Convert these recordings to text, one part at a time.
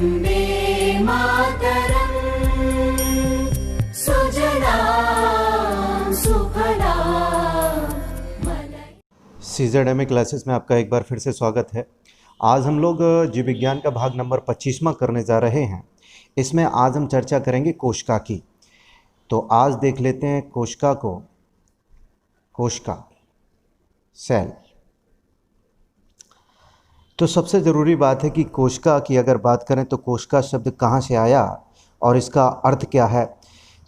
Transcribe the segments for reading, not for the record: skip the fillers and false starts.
वन्दे मातरम् सुजलां सुफलां CZMA classes में आपका एक बार फिर से स्वागत है। आज हम लोग जीव विज्ञान का भाग नंबर 25वां करने जा रहे हैं। इसमें आज हम चर्चा करेंगे कोशिका की। तो आज देख लेते हैं कोशिका को। कोशिका, सेल। तो सबसे ज़रूरी बात है कि कोशिका की अगर बात करें तो कोशिका शब्द कहाँ से आया और इसका अर्थ क्या है।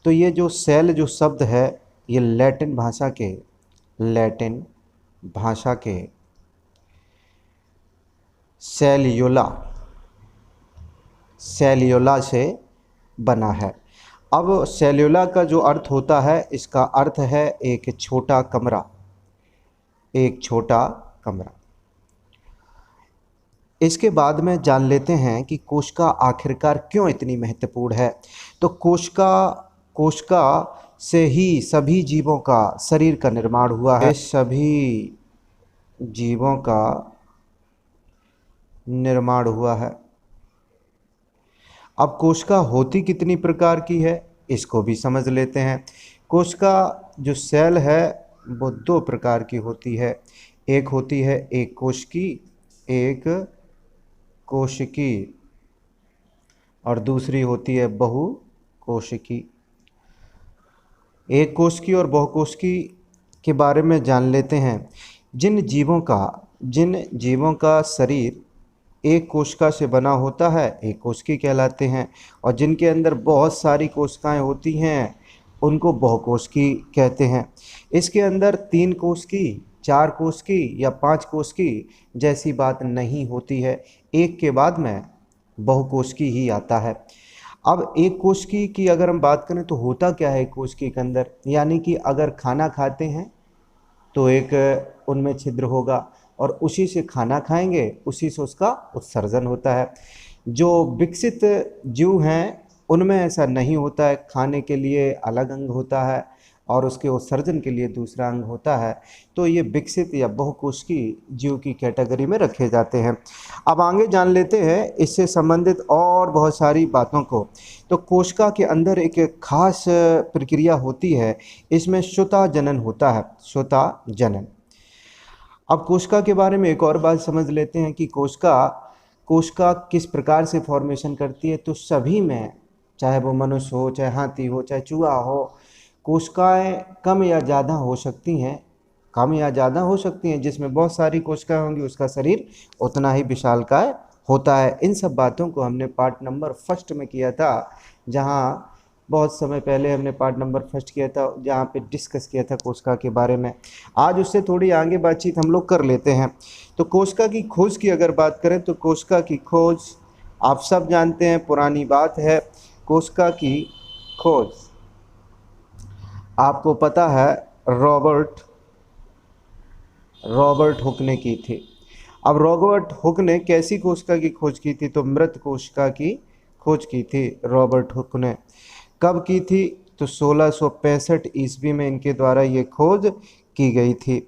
तो ये जो सेल जो शब्द है ये लैटिन भाषा के सेल्यूला से बना है। अब सेल्यूला का जो अर्थ होता है, इसका अर्थ है एक छोटा कमरा। इसके बाद में जान लेते हैं कि कोशिका आखिरकार क्यों इतनी महत्वपूर्ण है। तो कोशिका से ही सभी जीवों का शरीर का निर्माण हुआ है। सभी जीवों का निर्माण हुआ है। अब कोशिका होती कितनी प्रकार की है, इसको भी समझ लेते हैं। कोशिका जो सेल है वो दो प्रकार की होती है। एक होती है एक कोशिकी और दूसरी होती है बहुकोशिकी। एक कोशिकी और बहुकोशिकी के बारे में जान लेते हैं। जिन जीवों का शरीर एक कोशिका से बना होता है एक कोशिकी कहलाते हैं, और जिनके अंदर बहुत सारी कोशिकाएं होती हैं उनको बहुकोशिकी कहते हैं। इसके अंदर 3 कोशिकी, 4 कोशिकी या 5 कोशिकी जैसी बात नहीं होती है। एक के बाद में बहुकोशिकी ही आता है। अब एक कोशिकी की अगर हम बात करें तो होता क्या है एक कोशिकी के अंदर, यानी कि अगर खाना खाते हैं तो एक उनमें छिद्र होगा और उसी से खाना खाएंगे, उसी से उसका उत्सर्जन होता है। जो विकसित जीव हैं उनमें ऐसा नहीं होता है। खाने के लिए अलग अंग होता है और उसके उत्सर्जन के लिए दूसरा अंग होता है। तो ये विकसित या बहुकोशिकी जीव की कैटेगरी में रखे जाते हैं। अब आगे जान लेते हैं इससे संबंधित और बहुत सारी बातों को। तो कोशिका के अंदर एक खास प्रक्रिया होती है, इसमें श्वेता जनन होता है। श्वेता जनन। अब कोशिका के बारे में एक और बात समझ लेते हैं कि कोशिका किस प्रकार से फॉर्मेशन करती है। तो सभी में, चाहे वो मनुष्य हो, चाहे हाथी हो, चाहे चूहा हो, कोशिकाएं कम या ज़्यादा हो सकती हैं। जिसमें बहुत सारी कोशिकाएं होंगी उसका शरीर उतना ही विशालकाय होता है। इन सब बातों को हमने पार्ट नंबर 1 में किया था, जहां बहुत समय पहले हमने पार्ट नंबर 1 किया था, जहाँ पे डिस्कस किया था कोशिका के बारे में। आज उससे थोड़ी आगे बातचीत हम लोग कर लेते हैं। तो कोशिका की खोज की अगर बात करें तो कोशिका की खोज आप सब जानते हैं, पुरानी बात है। कोशिका की खोज आपको पता है रॉबर्ट हुक ने की थी। अब रॉबर्ट हुक ने कैसी कोशिका की खोज की थी? तो मृत कोशिका की खोज की थी रॉबर्ट हुक ने। कब की थी? तो 1665 ईस्वी में इनके द्वारा ये खोज की गई थी।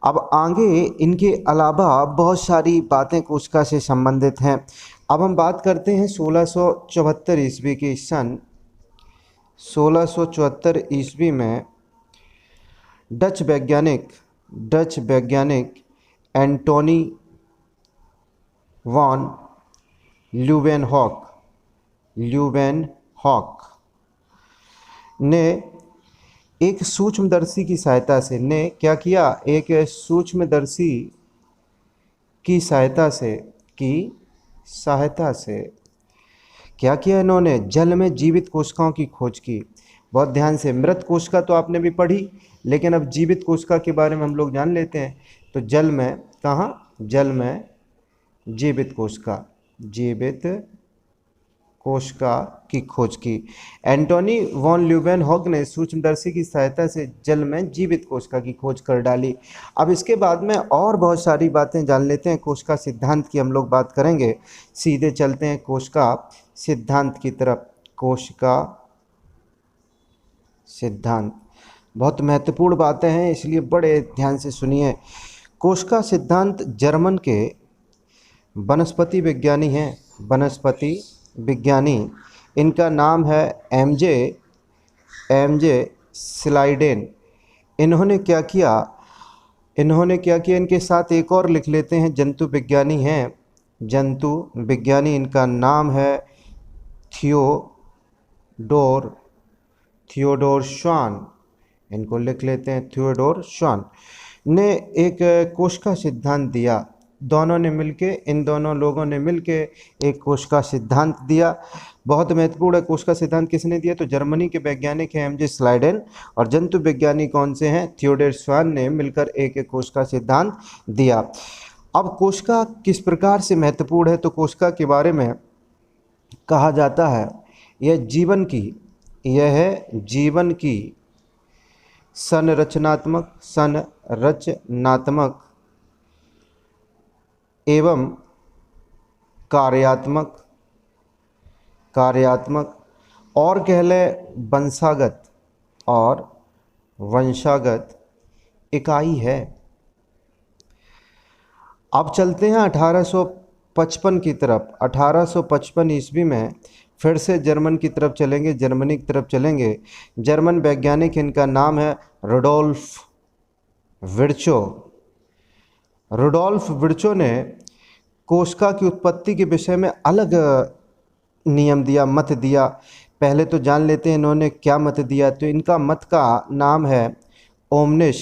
अब आगे इनके अलावा बहुत सारी बातें कोशिका से संबंधित हैं। अब हम बात करते हैं 1674 ईस्वी की। सन 1674 ईस्वी में डच वैज्ञानिक एंटोनी वॉन ल्यूवेनहॉक ने एक सूक्ष्मदर्शी की सहायता से क्या किया इन्होंने? जल में जीवित कोशिकाओं की खोज की। बहुत ध्यान से, मृत कोशिका तो आपने भी पढ़ी, लेकिन अब जीवित कोशिका के बारे में हम लोग जान लेते हैं। तो जल में जीवित कोशिका की खोज की। एंटोनी वॉन ल्यूवेनहॉक ने सूक्ष्मदर्शी की सहायता से जल में जीवित कोशिका की खोज कर डाली। अब इसके बाद में और बहुत सारी बातें जान लेते हैं। कोशिका सिद्धांत की हम लोग बात करेंगे। सीधे चलते हैं कोशिका सिद्धांत की तरफ। कोशिका सिद्धांत बहुत महत्वपूर्ण बातें हैं, इसलिए बड़े ध्यान से सुनिए। कोशिका सिद्धांत जर्मन के वनस्पति विज्ञानी हैं वनस्पति विज्ञानी, इनका नाम है एमजे स्लाइडेन। इन्होंने क्या किया, इनके साथ एक और लिख लेते हैं, जंतु विज्ञानी हैं, जंतु विज्ञानी, इनका नाम है थियोडोर श्वान। इनको लिख लेते हैं, थियोडोर श्वान ने एक कोश का सिद्धांत दिया। इन दोनों लोगों ने मिलके एक कोश का सिद्धांत दिया। बहुत महत्वपूर्ण है। कोश का सिद्धांत किसने दिया? तो जर्मनी के वैज्ञानिक हैं एमजे स्लाइडेन, और जंतु विज्ञानी कौन से हैं? थियोडोर श्वान ने मिलकर एक कोश का सिद्धांत दिया। अब कोशिका किस प्रकार से महत्वपूर्ण है? तो कोशिका के बारे में कहा जाता है यह है जीवन की संरचनात्मक एवं कार्यात्मक और कह लें वंशागत इकाई है। अब चलते हैं 1855 की तरफ। 1855 ईस्वी में फिर से जर्मनी की तरफ चलेंगे। जर्मन वैज्ञानिक, इनका नाम है रुडोल्फ विर्चो ने कोशिका की उत्पत्ति के विषय में अलग मत दिया। पहले तो जान लेते हैं इन्होंने क्या मत दिया। तो इनका मत का नाम है ओमनिस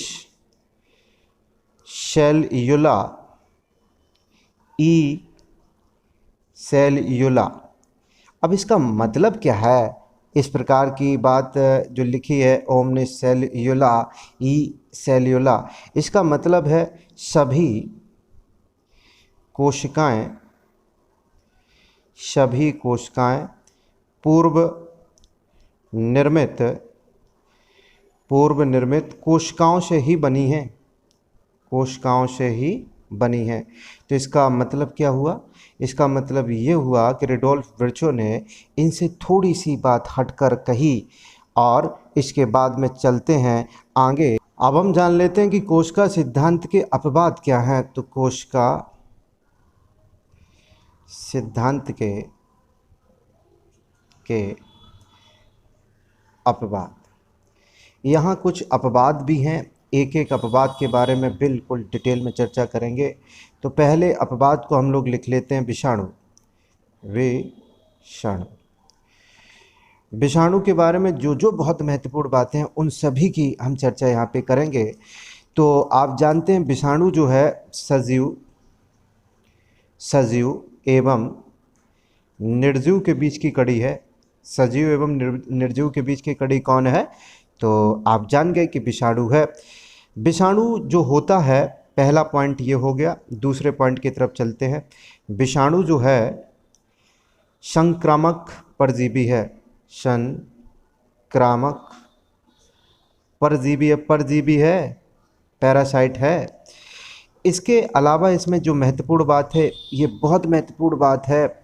सेल्यूला। अब इसका मतलब क्या है? इस प्रकार की बात जो लिखी है ओमनिस सेल्यूला, इसका मतलब है सभी कोशिकाएं पूर्व निर्मित कोशिकाओं से ही बनी हैं। तो इसका मतलब क्या हुआ? इसका मतलब ये हुआ कि रुडोल्फ विर्चो ने इनसे थोड़ी सी बात हटकर कही, और इसके बाद में चलते हैं आगे। अब हम जान लेते हैं कि कोशिका सिद्धांत के अपवाद क्या हैं। तो कोशिका सिद्धांत के अपवाद, यहाँ कुछ अपवाद भी हैं। एक एक अपवाद के बारे में बिल्कुल डिटेल में चर्चा करेंगे। तो पहले अपवाद को हम लोग लिख लेते हैं विषाणु के बारे में जो बहुत महत्वपूर्ण बातें हैं उन सभी की हम चर्चा यहाँ पे करेंगे। तो आप जानते हैं विषाणु जो है सजीव एवं निर्जीव के बीच की कड़ी है। सजीव एवं निर्जीव के बीच की कड़ी कौन है? तो आप जान गए कि विषाणु है। विषाणु जो होता है, पहला पॉइंट ये हो गया। दूसरे पॉइंट की तरफ चलते हैं। विषाणु जो है संक्रामक परजीवी है। संक्रामक परजीवी है, पैरासाइट है। इसके अलावा इसमें जो महत्वपूर्ण बात है, ये बहुत महत्वपूर्ण बात है,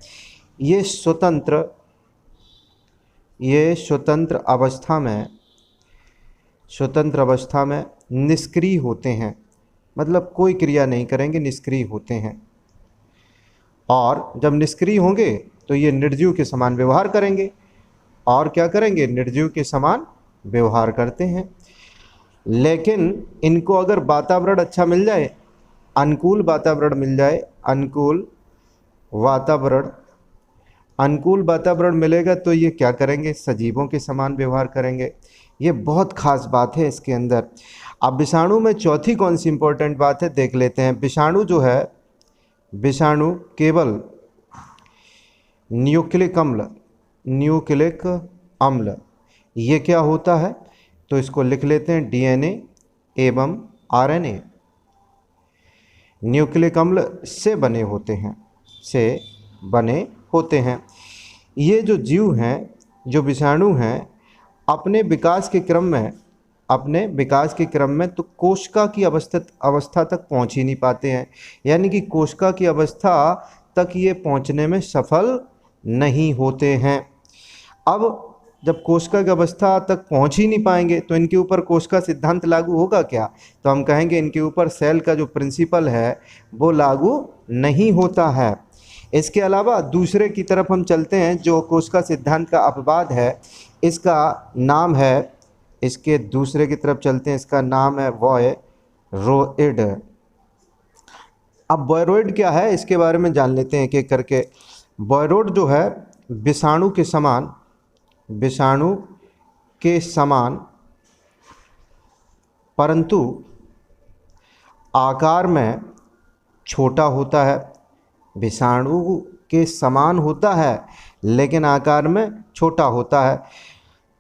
ये स्वतंत्र अवस्था में निष्क्रिय होते हैं। मतलब कोई क्रिया नहीं करेंगे, निष्क्रिय होते हैं। और जब निष्क्रिय होंगे तो ये निर्जीव के समान व्यवहार करेंगे। और क्या करेंगे? निर्जीव के समान व्यवहार करते हैं। लेकिन इनको अगर वातावरण अच्छा मिल जाए, अनुकूल वातावरण मिल जाए, अनुकूल वातावरण मिलेगा तो ये क्या करेंगे? सजीवों के समान व्यवहार करेंगे। ये बहुत खास बात है इसके अंदर। अब विषाणु में चौथी कौन सी इंपॉर्टेंट बात है देख लेते हैं। विषाणु जो है, विषाणु केवल न्यूक्लिक अम्ल, ये क्या होता है? तो इसको लिख लेते हैं डीएनए एवं आरएनए। न्यूक्लिक अम्ल से बने होते हैं। ये जो जीव हैं, जो विषाणु हैं, अपने विकास के क्रम में तो कोशिका की अवस्था तक पहुंच ही नहीं पाते हैं। यानी कि कोशिका की अवस्था तक ये पहुंचने में सफल नहीं होते हैं। अब जब कोशिका की अवस्था तक पहुंच ही नहीं पाएंगे तो इनके ऊपर कोशिका सिद्धांत लागू होगा क्या? तो हम कहेंगे इनके ऊपर सेल का जो प्रिंसिपल है वो लागू नहीं होता है। इसके अलावा दूसरे की तरफ हम चलते हैं, जो कोशिका सिद्धांत का अपवाद है, इसका नाम है, इसके दूसरे की तरफ चलते हैं, इसका नाम है वॉयरोइड। अब बॉयरोइड क्या है इसके बारे में जान लेते हैं एक एक करके। बॉयरोइड जो है विषाणु के समान, विषाणु के समान परंतु आकार में छोटा होता है। विषाणु के समान होता है लेकिन आकार में छोटा होता है।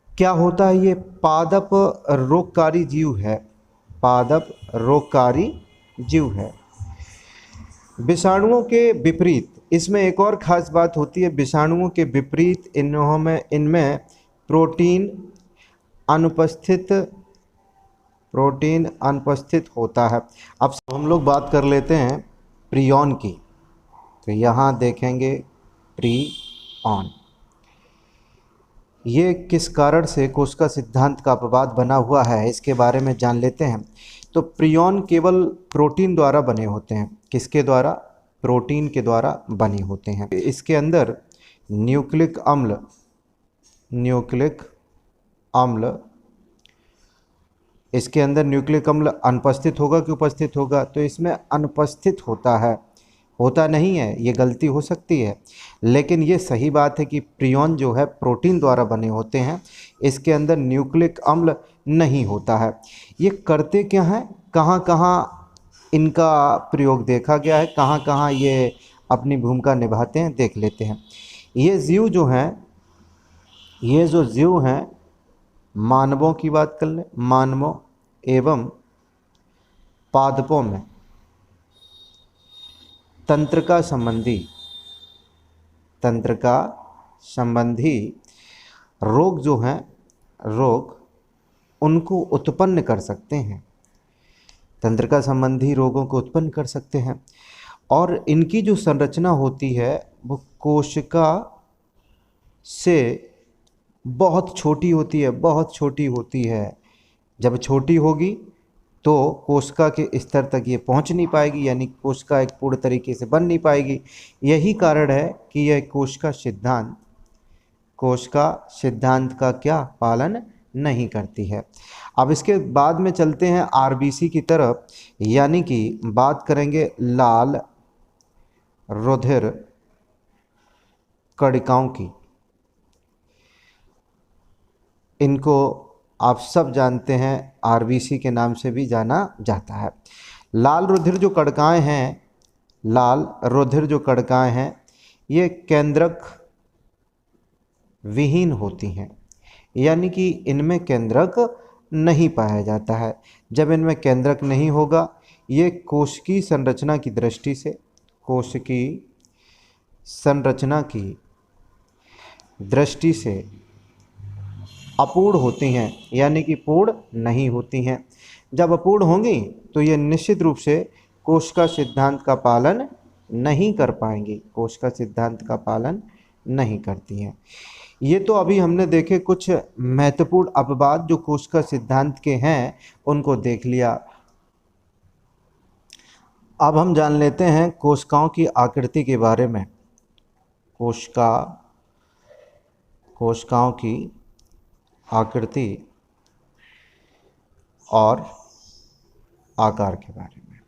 क्या होता है? ये पादप रोगकारी जीव है, पादप रोगकारी जीव है। विषाणुओं के विपरीत इसमें एक और ख़ास बात होती है, विषाणुओं के विपरीत इनमें प्रोटीन अनुपस्थित होता है। अब हम लोग बात कर लेते हैं प्रियॉन की। तो यहाँ देखेंगे प्रियॉन, ये किस कारण से कोशिका सिद्धांत का अपवाद बना हुआ है इसके बारे में जान लेते हैं। तो प्रियॉन केवल प्रोटीन द्वारा बने होते हैं। किसके द्वारा? प्रोटीन के द्वारा बने होते हैं। इसके अंदर न्यूक्लिक अम्ल इसके अंदर न्यूक्लिक अम्ल अनुपस्थित होगा कि उपस्थित होगा? तो इसमें अनुपस्थित होता है, होता नहीं है, ये गलती हो सकती है, लेकिन ये सही बात है कि प्रियॉन जो है प्रोटीन द्वारा बने होते हैं, इसके अंदर न्यूक्लिक अम्ल नहीं होता है। ये करते क्या हैं, कहाँ कहाँ इनका प्रयोग देखा गया है, कहाँ कहाँ ये अपनी भूमिका निभाते हैं, देख लेते हैं। ये जीव जो हैं, ये जो जीव हैं, मानवों की बात कर लें, मानवों एवं पादपों में तंत्रिका संबंधी रोग जो हैं, रोग उनको उत्पन्न कर सकते हैं, तंत्रिका संबंधी रोगों को उत्पन्न कर सकते हैं। और इनकी जो संरचना होती है वो कोशिका से बहुत छोटी होती है, बहुत छोटी होती है। जब छोटी होगी तो कोशिका के स्तर तक ये पहुंच नहीं पाएगी, यानी कोशिका एक पूर्ण तरीके से बन नहीं पाएगी। यही कारण है कि यह कोशिका सिद्धांत का क्या पालन नहीं करती है। अब इसके बाद में चलते हैं आरबीसी की तरफ, यानी कि बात करेंगे लाल रुधिर कणिकाओं की। इनको आप सब जानते हैं, आरबीसी के नाम से भी जाना जाता है। लाल रुधिर जो कणिकाएं हैं, लाल रुधिर जो कणिकाएं हैं, ये केंद्रक विहीन होती हैं, यानी कि इनमें केंद्रक नहीं पाया जाता है। जब इनमें केंद्रक नहीं होगा, ये कोशिकीय संरचना की दृष्टि से, कोशिकीय संरचना की दृष्टि से अपूर्ण होती हैं, यानी कि पूर्ण नहीं होती हैं। जब अपूर्ण होंगी तो ये निश्चित रूप से कोशिका सिद्धांत का पालन नहीं कर पाएंगी, कोशिका सिद्धांत का पालन नहीं करती हैं। ये तो अभी हमने देखे कुछ महत्वपूर्ण अपवाद जो कोशिका सिद्धांत के हैं, उनको देख लिया। अब हम जान लेते हैं कोशिकाओं की आकृति के बारे में, कोशिकाओं की आकृति और आकार के बारे में।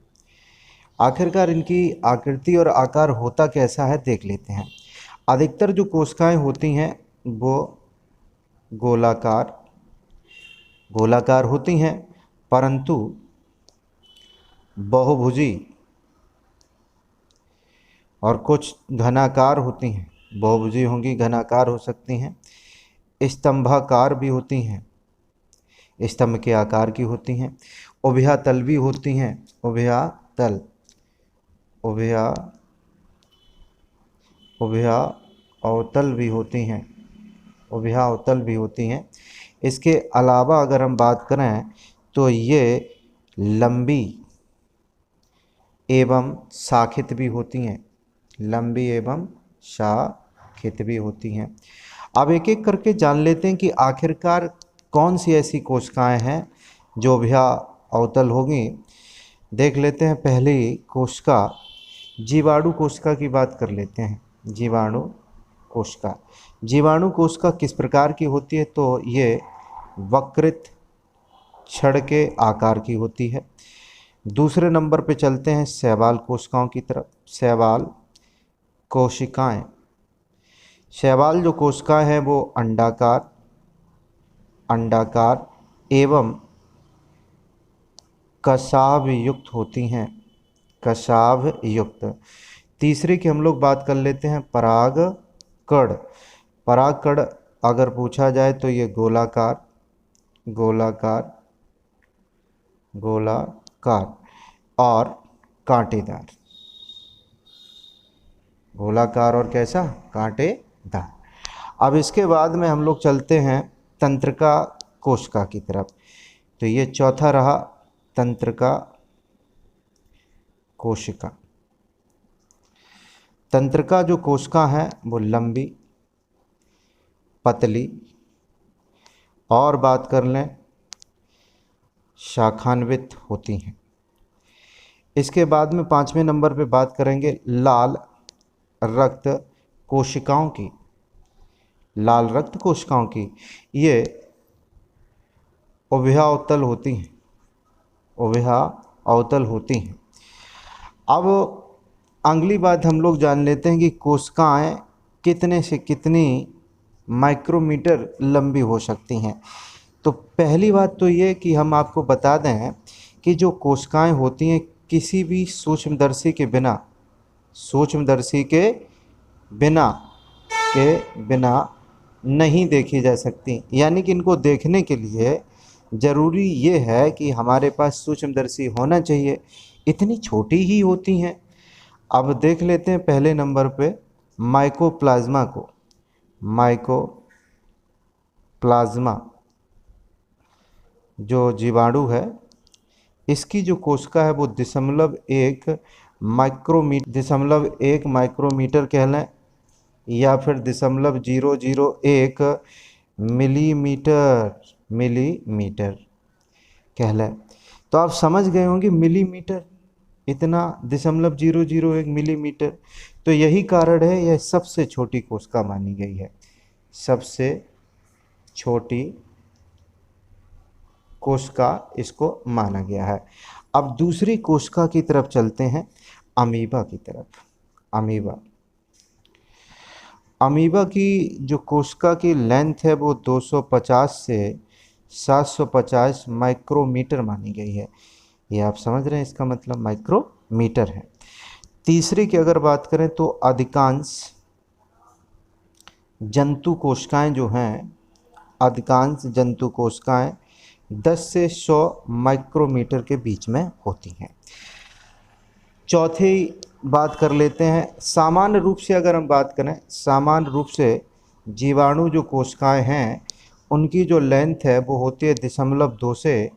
आखिरकार इनकी आकृति और आकार होता कैसा है देख लेते हैं। अधिकतर जो कोशिकाएं होती हैं वो गोलाकार होती हैं, परंतु बहुभुजी और कुछ घनाकार होती हैं। बहुभुजी होंगी, घनाकार हो सकती हैं, स्तंभाकार भी होती हैं, स्तंभ के आकार की होती हैं, उभयतल भी होती हैं, उभयतल अवतल भी होती हैं, उभयावतल भी होती हैं। इसके अलावा अगर हम बात करें तो ये लंबी एवं शाखित भी होती हैं, लंबी एवं शाखित भी होती हैं। अब एक एक करके जान लेते हैं कि आखिरकार कौन सी ऐसी कोशिकाएं हैं जो उभयावतल होंगी। देख लेते हैं पहली कोशिका, जीवाणु कोशिका की बात कर लेते हैं। जीवाणु कोशिका, जीवाणु कोशिका किस प्रकार की होती है? तो ये वक्रित छड़ के आकार की होती है। दूसरे नंबर पे चलते हैं शैवाल कोशिकाओं की तरफ। शैवाल कोशिकाएं, शैवाल जो कोशिकाएं हैं वो अंडाकार एवं कशाभ युक्त होती हैं, कशाभ युक्त। तीसरे की हम लोग बात कर लेते हैं परागकण। परागकण अगर पूछा जाए तो ये गोलाकार और कांटेदार, गोलाकार और कैसा? कांटेदार। अब इसके बाद में हम लोग चलते हैं तंत्रिका कोशिका की तरफ। तो ये चौथा रहा तंत्रिका कोशिका। तंत्रिका जो कोशिका है वो लंबी, पतली और बात कर लें शाखान्वित होती हैं। इसके बाद में 5वें नंबर पे बात करेंगे लाल रक्त कोशिकाओं की। लाल रक्त कोशिकाओं की ये उभयावतल होती हैं, उभयावतल होती हैं। अब अगली बात हम लोग जान लेते हैं कि कोशिकाएं कितने से कितनी माइक्रोमीटर लंबी हो सकती हैं। तो पहली बात तो ये कि हम आपको बता दें कि जो कोशिकाएं होती हैं किसी भी सूक्ष्मदर्शी के बिना नहीं देखी जा सकती। यानी कि इनको देखने के लिए ज़रूरी ये है कि हमारे पास सूक्ष्मदर्शी होना चाहिए, इतनी छोटी ही होती हैं। अब देख लेते हैं पहले नंबर पे माइकोप्लाज्मा को। माइकोप्लाज्मा जो जीवाणु है, इसकी जो कोशिका है वो 0.1 माइक्रोमीटर कह लें या फिर 0.001 मिलीमीटर कह लें। तो आप समझ गए होंगे मिलीमीटर, इतना 0.001 मिलीमीटर। तो यही कारण है यह सबसे छोटी कोशिका मानी गई है, सबसे छोटी कोशिका इसको माना गया है। अब दूसरी कोशिका की तरफ चलते हैं, अमीबा की तरफ। अमीबा की जो कोशिका की लेंथ है वो 250 से 750 माइक्रोमीटर मानी गई है। ये आप समझ रहे हैं, इसका मतलब माइक्रोमीटर है। तीसरी की अगर बात करें तो अधिकांश जंतु कोशिकाएं जो हैं, अधिकांश जंतु कोशिकाएं 10 से 100 माइक्रोमीटर के बीच में होती हैं। चौथी बात कर लेते हैं, सामान्य रूप से अगर हम बात करें, सामान्य रूप से जीवाणु जो कोशिकाएं हैं उनकी जो लेंथ है वो होती है 0.2 से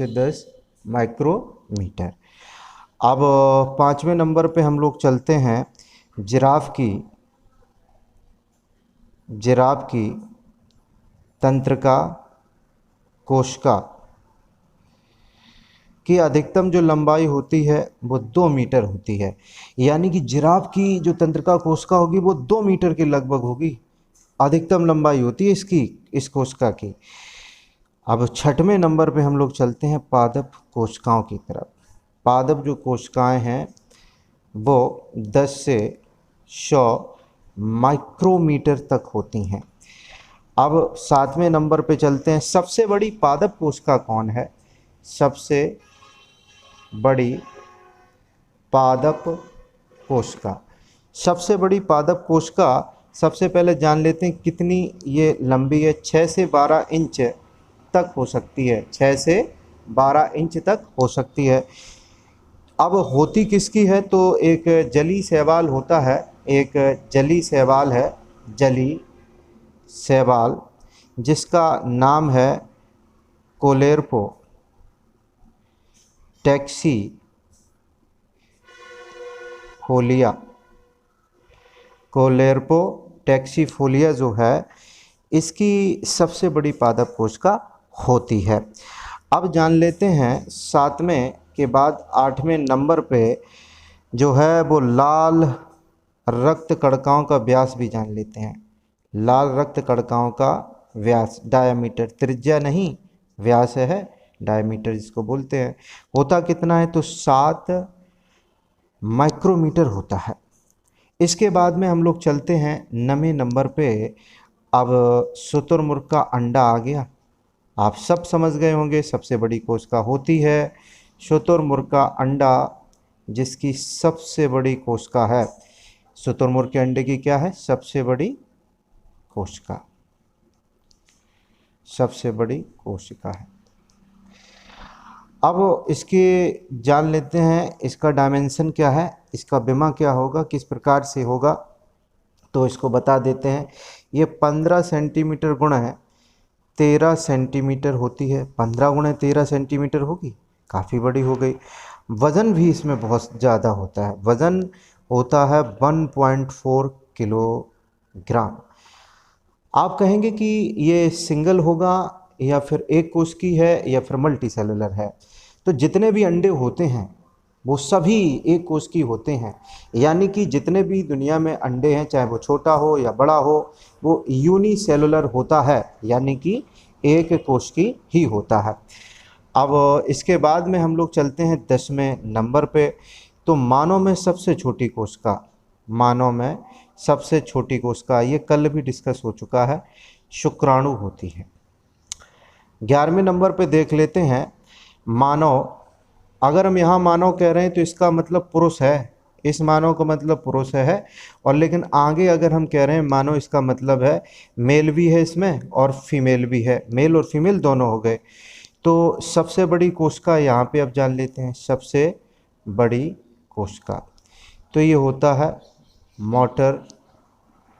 10 माइक्रोमीटर। अब 5वें नंबर पे हम लोग चलते हैं जिराफ की तंत्रिका कोशिका की अधिकतम जो लंबाई होती है वो 2 मीटर होती है। यानी कि जिराफ की जो तंत्रिका कोशिका होगी वो 2 मीटर के लगभग होगी, अधिकतम लंबाई होती है इसकी, इस कोशिका की। अब 6वें नंबर पे हम लोग चलते हैं पादप कोशिकाओं की तरफ। पादप जो कोशिकाएं हैं वो 10 से 100 माइक्रोमीटर तक होती हैं। अब 7वें नंबर पे चलते हैं, सबसे बड़ी पादप कोशिका कौन है? सबसे बड़ी पादप कोशिका, सबसे बड़ी पादप कोशिका सबसे पहले जान लेते हैं कितनी ये लंबी है। 6 से 12 इंच तक हो सकती है, 6 से 12 इंच तक हो सकती है। अब होती किसकी है? तो एक जली शैवाल होता है, एक जली शैवाल है, जली शैवाल, जिसका नाम है कोलेर्पो टैक्सीफोलिया। कोलेर्पो टैक्सीफोलिया जो है इसकी सबसे बड़ी पादप कोशिका होती है। अब जान लेते हैं 7वें के बाद 8वें नंबर पे जो है वो लाल रक्त कणिकाओं का व्यास भी जान लेते हैं। लाल रक्त कणिकाओं का व्यास, डायामीटर, त्रिज्या नहीं व्यास है, डायमीटर जिसको बोलते हैं। होता कितना है तो 7 माइक्रोमीटर होता है। इसके बाद में हम लोग चलते हैं 9वें नंबर पे। अब शुतुरमुर्ग का अंडा आ गया। आप सब समझ गए होंगे सबसे बड़ी कोशिका होती है शुतुरमुर्ग का अंडा, जिसकी सबसे बड़ी कोशिका है। शुतुरमुर्ग के अंडे की क्या है? सबसे बड़ी कोशिका, सबसे बड़ी कोशिका है। अब इसके जान लेते हैं इसका डायमेंशन क्या है, इसका विमा क्या होगा, किस प्रकार से होगा, तो इसको बता देते हैं। ये 15 सेंटीमीटर गुणा है 13 सेंटीमीटर होती है। 15 गुणा 13 सेंटीमीटर होगी, काफ़ी बड़ी हो गई। वज़न भी इसमें बहुत ज़्यादा होता है, वज़न होता है 1.4 किलोग्राम। आप कहेंगे कि ये सिंगल होगा या फिर एक कोशिकी है या फिर मल्टी सेलुलर है। तो जितने भी अंडे होते हैं वो सभी एक कोशिकी होते हैं, यानी कि जितने भी दुनिया में अंडे हैं, चाहे वो छोटा हो या बड़ा हो, वो यूनिसेलुलर होता है, यानी कि एक कोशिकी ही होता है। अब इसके बाद में हम लोग चलते हैं 10वें नंबर पे। तो मानव में सबसे छोटी कोशिका, मानव में सबसे छोटी कोशिका, ये कल भी डिस्कस हो चुका है, शुक्राणु होती है। 11वें नंबर पे देख लेते हैं मानव। अगर हम यहाँ मानव कह रहे हैं तो इसका मतलब पुरुष है, इस मानव का मतलब पुरुष है। और लेकिन आगे अगर हम कह रहे हैं मानव, इसका मतलब है मेल भी है इसमें और फीमेल भी है, मेल और फीमेल दोनों हो गए। तो सबसे बड़ी कोशिका यहाँ पे अब जान लेते हैं, सबसे बड़ी कोशिका तो ये होता है मोटर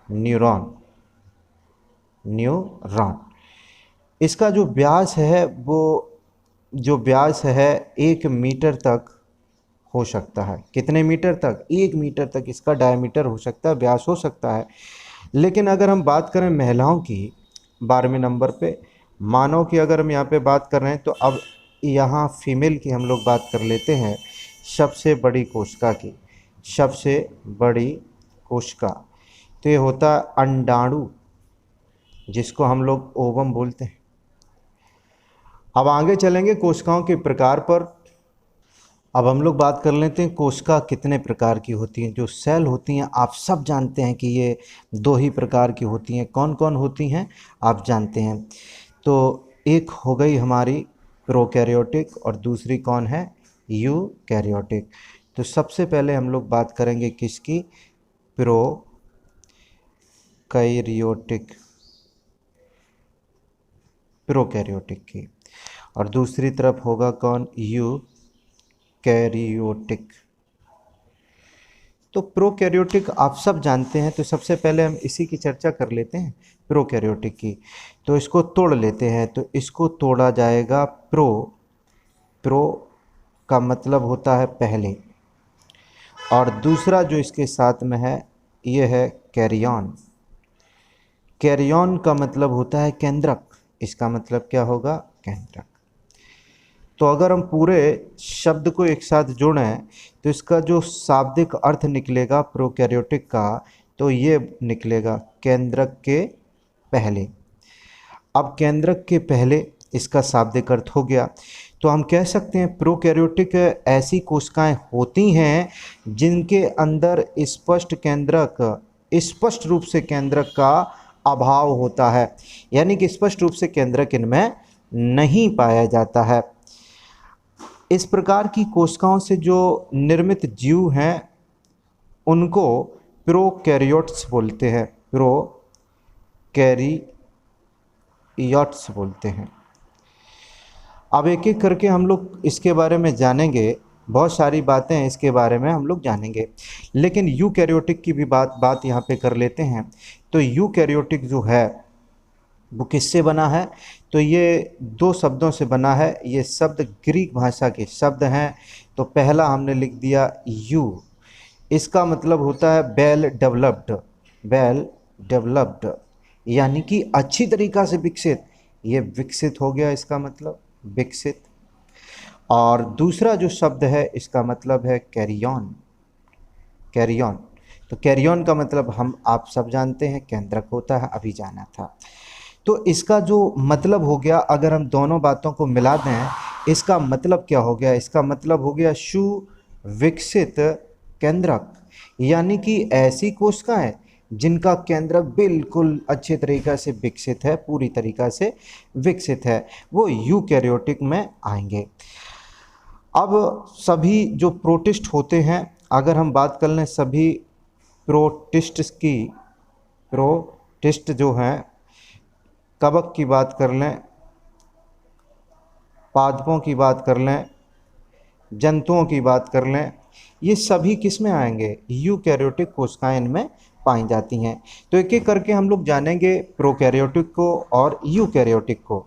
न्यूरॉन, न्यूरॉन। इसका जो व्यास है वो, जो व्यास है 1 मीटर तक हो सकता है। कितने मीटर तक? 1 मीटर तक इसका डायमीटर हो सकता है, व्यास हो सकता है। लेकिन अगर हम बात करें महिलाओं की 12वें नंबर पे, मानव की अगर हम यहाँ पे बात कर रहे हैं, तो अब यहाँ फीमेल की हम लोग बात कर लेते हैं, सबसे बड़ी कोशिका की, सबसे बड़ी कोशिका तो ये होता है अंडाणु, जिसको हम लोग ओवम बोलते हैं। अब आगे चलेंगे कोशिकाओं के प्रकार पर। अब हम लोग बात कर लेते हैं कोशिका कितने प्रकार की होती हैं। जो सेल होती हैं आप सब जानते हैं कि ये 2 ही प्रकार की होती हैं। कौन कौन होती हैं आप जानते हैं। तो एक हो गई हमारी प्रोकैरियोटिक और दूसरी कौन है? यूकैरियोटिक। तो सबसे पहले हम लोग बात करेंगे किसकी? प्रोकैरियोटिक, प्रोकैरियोटिक की। और दूसरी तरफ होगा कौन? यूकैरियोटिक। तो प्रोकैरियोटिक आप सब जानते हैं, तो सबसे पहले हम इसी की चर्चा कर लेते हैं, प्रोकैरियोटिक की। तो इसको तोड़ लेते हैं, तो इसको तोड़ा जाएगा प्रो का मतलब होता है पहले, और दूसरा जो इसके साथ में है ये है कैरियन। कैरियन का मतलब होता है केंद्रक, इसका मतलब क्या होगा? केंद्रक। तो अगर हम पूरे शब्द को एक साथ जोड़ें तो इसका जो शाब्दिक अर्थ निकलेगा प्रोकैरियोटिक का, तो ये निकलेगा केंद्रक के पहले। अब केंद्रक के पहले इसका शाब्दिक अर्थ हो गया। तो हम कह सकते हैं प्रोकैरियोटिक ऐसी कोशिकाएं होती हैं जिनके अंदर स्पष्ट केंद्रक, स्पष्ट रूप से केंद्रक का अभाव होता है, यानी कि स्पष्ट रूप से केंद्रक इनमें नहीं पाया जाता है। इस प्रकार की कोशिकाओं से जो निर्मित जीव हैं उनको प्रोकैरियोट्स बोलते हैं, प्रोकैरियोट्स बोलते हैं। अब एक एक करके हम लोग इसके बारे में जानेंगे, बहुत सारी बातें हैं इसके बारे में हम लोग जानेंगे, लेकिन यूकैरियोटिक की भी बात यहाँ पे कर लेते हैं। तो यूकैरियोटिक जो है वो किससे बना है? तो ये 2 शब्दों से बना है। ये शब्द ग्रीक भाषा के शब्द हैं। तो पहला हमने लिख दिया यू, इसका मतलब होता है वेल डेवलप्ड, वेल डेवलप्ड यानी कि अच्छी तरीक़ा से विकसित। ये विकसित हो गया, इसका मतलब विकसित। और दूसरा जो शब्द है इसका मतलब है कैरियन। कैरियन, तो कैरियन का मतलब हम आप सब जानते हैं केंद्रक होता है, अभी जाना था। तो इसका जो मतलब हो गया, अगर हम दोनों बातों को मिला दें, इसका मतलब क्या हो गया? इसका मतलब हो गया सुविकसित केंद्रक, यानी कि ऐसी कोशिकाएं जिनका केंद्रक बिल्कुल अच्छे तरीक़ा से विकसित है, पूरी तरीक़ा से विकसित है, वो यूकैरियोटिक में आएंगे। अब सभी जो प्रोटिस्ट होते हैं, अगर हम बात कर लें सभी प्रोटिस्ट की, प्रोटिस्ट जो हैं, कवक की बात कर लें, पादपों की बात कर लें, जंतुओं की बात कर लें, ये सभी किस में आएंगे? यूकैरियोटिक कोशिकाएं इनमें पाई जाती हैं। तो एक एक करके हम लोग जानेंगे प्रोकैरियोटिक को और यूकैरियोटिक को।